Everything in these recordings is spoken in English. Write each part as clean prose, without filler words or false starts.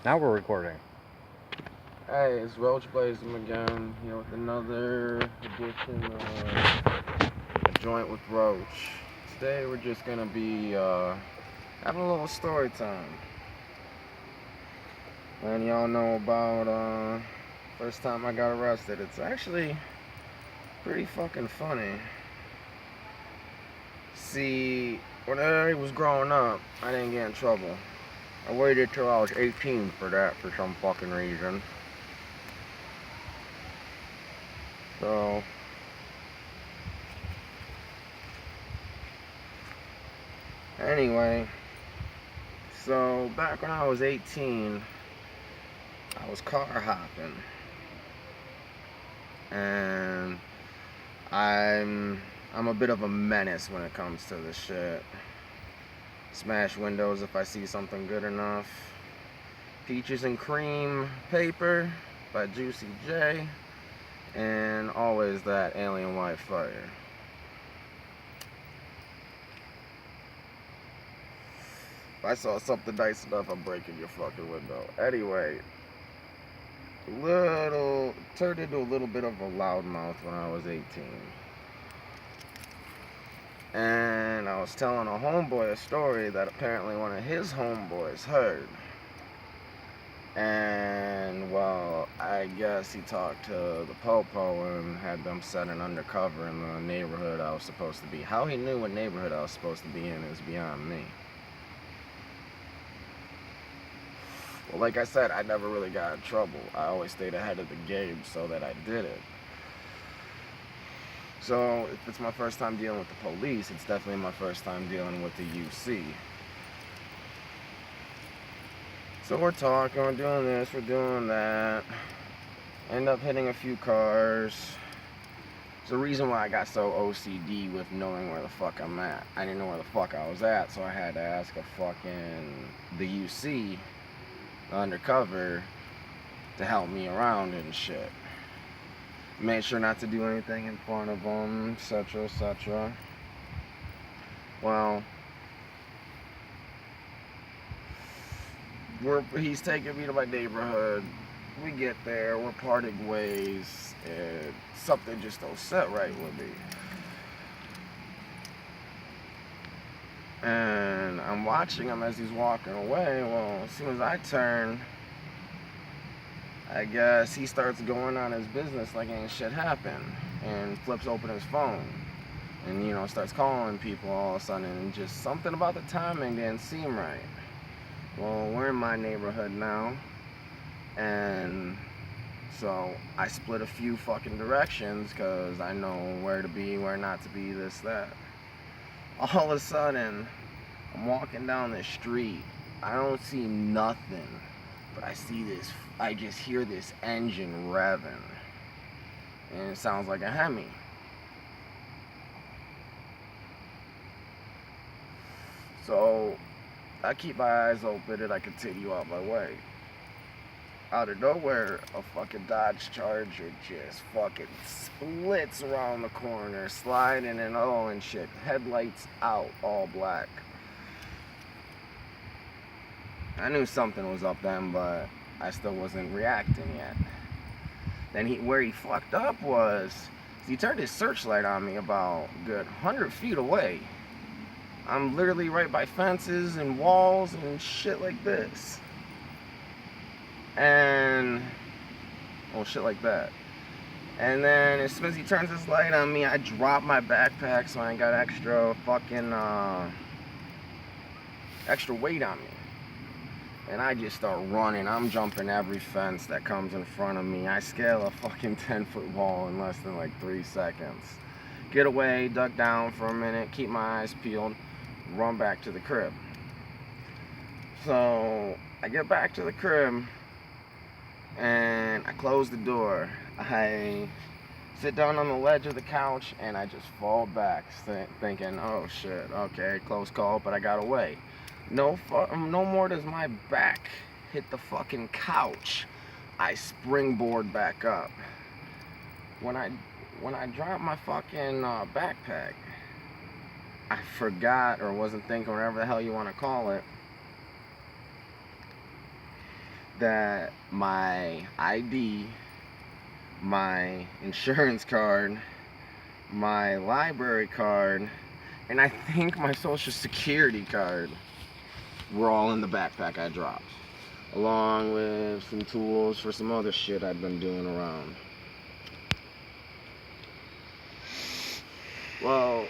Now we're recording. Hey, it's Roach again, here with another edition of A Joint with Roach. Today we're just gonna be having a little story time. And y'all know about first time I got arrested. It's actually pretty fucking funny. See, when I was growing up, I didn't get in trouble. I waited till I was 18 for that for some fucking reason. So, anyway, so back when I was 18, I was car hopping, and I'm a bit of a menace when it comes to this shit. Smash windows if I see something good enough. Peaches and Cream Paper by Juicy J, and always that Alien White Fire. If I saw something nice enough, I'm breaking your fucking window. Anyway, turned into a little bit of a loudmouth when I was 18. And I was telling a homeboy a story that apparently one of his homeboys heard. And, well, I guess he talked to the Popo and had them set an undercover in the neighborhood I was supposed to be. How he knew what neighborhood I was supposed to be in is beyond me. Well, like I said, I never really got in trouble. I always stayed ahead of the game so that I did it. So, if it's my first time dealing with the police, it's definitely my first time dealing with the UC. So we're talking, we're doing this, we're doing that. End up hitting a few cars. It's the reason why I got so OCD with knowing where the fuck I'm at. I didn't know where the fuck I was at, so I had to ask the UC, the undercover, to help me around and shit. Made sure not to do anything in front of them, etc., etc. Well, he's taking me to my neighborhood. We get there, we're parting ways, and something just don't sit right with me. And I'm watching him as he's walking away. Well, as soon as I turn, I guess he starts going on his business like ain't shit happened, and flips open his phone, and starts calling people all of a sudden, and just something about the timing didn't seem right. Well, we're in my neighborhood now, and so I split a few fucking directions because I know where to be, where not to be, this, that. All of a sudden, I'm walking down the street. I don't see nothing, but I just hear this engine revving, and it sounds like a Hemi. So I keep my eyes open and I continue on my way. Out of nowhere, a fucking Dodge Charger just fucking splits around the corner, sliding and all and shit. Headlights out, all black. I knew something was up then, but I still wasn't reacting yet. Then where he fucked up was, he turned his searchlight on me about a good 100 feet away. I'm literally right by fences and walls and shit like this. And, well, shit like that. And then as soon as he turns his light on me, I drop my backpack so I ain't got extra weight on me. And I just start running. I'm jumping every fence that comes in front of me. I scale a fucking 10-foot wall in less than like 3 seconds. Get away, duck down for a minute, keep my eyes peeled, run back to the crib. So I get back to the crib and I close the door. I sit down on the ledge of the couch and I just fall back thinking, oh shit, okay, close call, but I got away. No more does my back hit the fucking couch, I springboard back up. When I dropped my fucking backpack, I forgot or wasn't thinking, whatever the hell you want to call it, that my ID, my insurance card, my library card, and I think my social security card were all in the backpack I dropped, along with some tools for some other shit I'd been doing around. Well,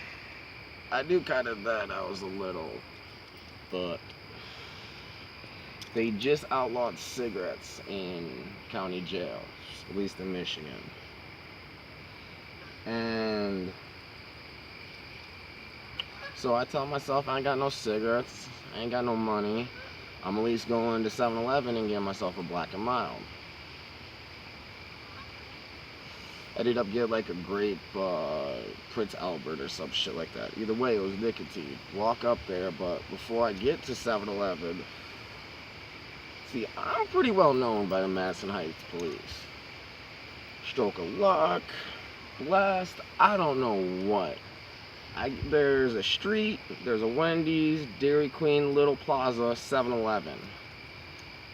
I knew kind of that I was a little, but they just outlawed cigarettes in county jails, at least in Michigan. And so I tell myself I ain't got no cigarettes, I ain't got no money. I'm at least going to 7-Eleven and get myself a Black and Mild. I ended up getting like a grape Prince Albert or some shit like that. Either way, it was nicotine. Walk up there, but before I get to 7-Eleven, see, I'm pretty well known by the Madison Heights police. Stroke of luck, blessed, I don't know what. There's a street, there's a Wendy's, Dairy Queen, Little Plaza, 7-Eleven.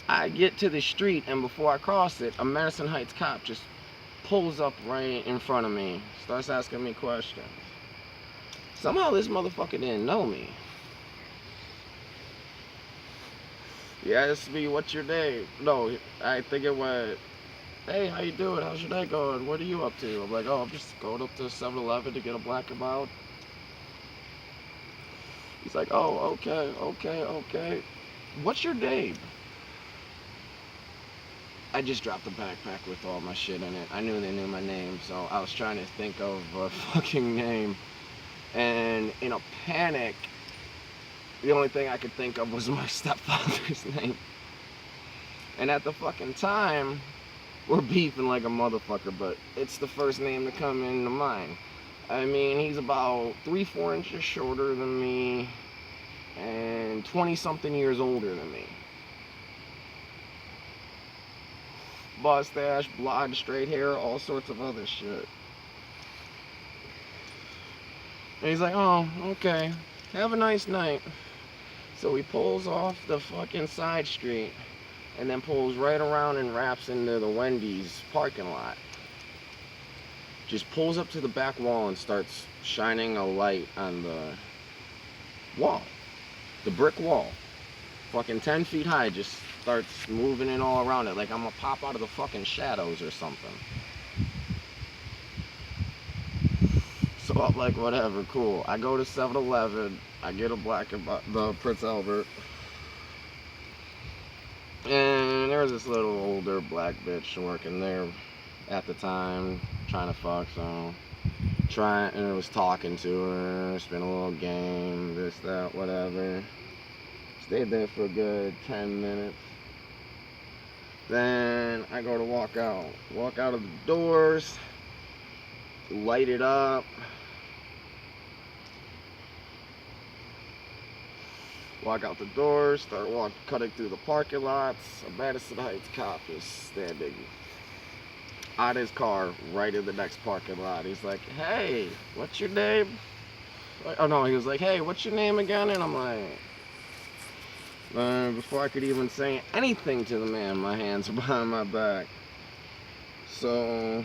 I get to the street, and before I cross it, a Madison Heights cop just pulls up right in front of me, starts asking me questions. Somehow this motherfucker didn't know me. He asked me, what's your day? No, I think it went, hey, how you doing? How's your day going? What are you up to? I'm like, oh, I'm just going up to 7-Eleven to get a Black and Mild. He's like, oh, okay. What's your name? I just dropped a backpack with all my shit in it. I knew they knew my name, so I was trying to think of a fucking name. And in a panic, the only thing I could think of was my stepfather's name. And at the fucking time, we're beefing like a motherfucker, but it's the first name to come into mind. I mean, he's about 3-4 inches shorter than me and 20-something years older than me. Mustache, blonde, straight hair, all sorts of other shit. And he's like, oh, okay, have a nice night. So he pulls off the fucking side street and then pulls right around and wraps into the Wendy's parking lot. Just pulls up to the back wall and starts shining a light on the wall. The brick wall. Fucking 10 feet high, just starts moving it all around it like I'm gonna pop out of the fucking shadows or something. So I'm like, whatever, cool. I go to 7-Eleven, I get the Prince Albert, and there was this little older black bitch working there at the time, trying to fuck, so and I was talking to her, spent a little game, this, that, whatever. Stayed there for a good 10 minutes. Then I go to walk out of the doors, light it up, walk out the doors, start cutting through the parking lots. A Madison Heights cop is standing out his car right in the next parking lot. He's like, hey, what's your name? Oh no, he was like, hey, what's your name again? And I'm like, before I could even say anything to the man, my hands are behind my back. So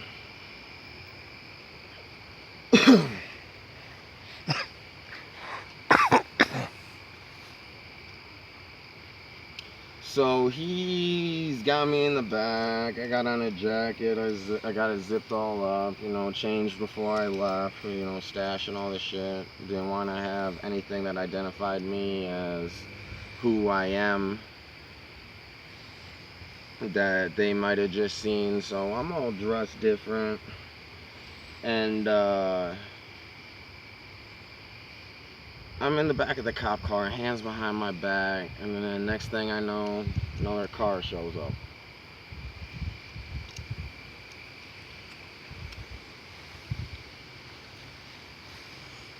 so he's got me in the back. I got on a jacket. I got it zipped all up, changed before I left, stashing all the shit. Didn't want to have anything that identified me as who I am that they might have just seen. So I'm all dressed different. And I'm in the back of the cop car, hands behind my back, and then the next thing I know, another car shows up.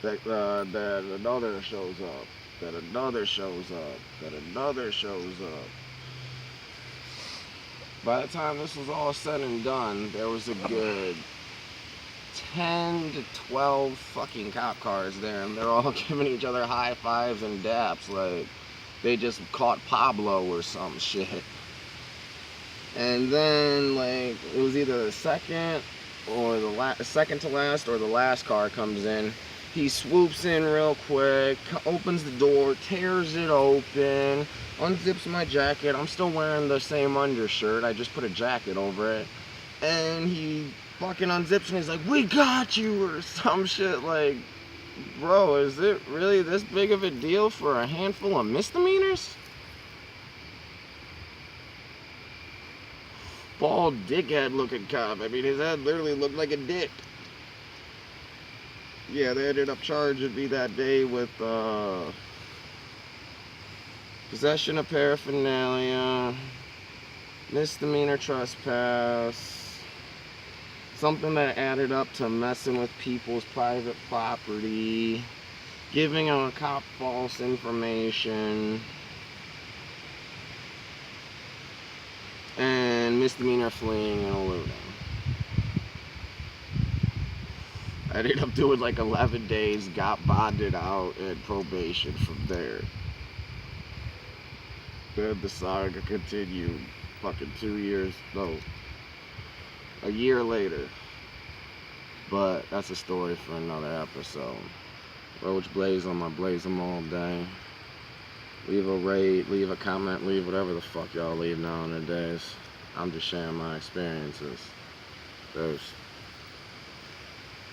That another shows up. That another shows up. That another shows up. By the time this was all said and done, there was a good 10 to 12 fucking cop cars there, and they're all giving each other high fives and daps like they just caught Pablo or some shit. And then, like, it was either the second or the second to last or the last car comes in. He swoops in real quick, opens the door, tears it open, unzips my jacket. I'm still wearing the same undershirt. I just put a jacket over it. And he fucking unzips and he's like, "We got you," or some shit. Like, bro, is it really this big of a deal for a handful of misdemeanors? Bald dickhead looking cop. I mean, his head literally looked like a dick. Yeah, they ended up charging me that day with possession of paraphernalia, misdemeanor trespass, something that added up to messing with people's private property, giving a cop false information, and misdemeanor fleeing and eluding. I ended up doing like 11 days, got bonded out and probation from there. Then the saga continued fucking 2 years, no, a year later. But that's a story for another episode. Roach blaze on my blaze them all day. Leave a rate, leave a comment, leave whatever the fuck y'all leave nowadays. I'm just sharing my experiences. There's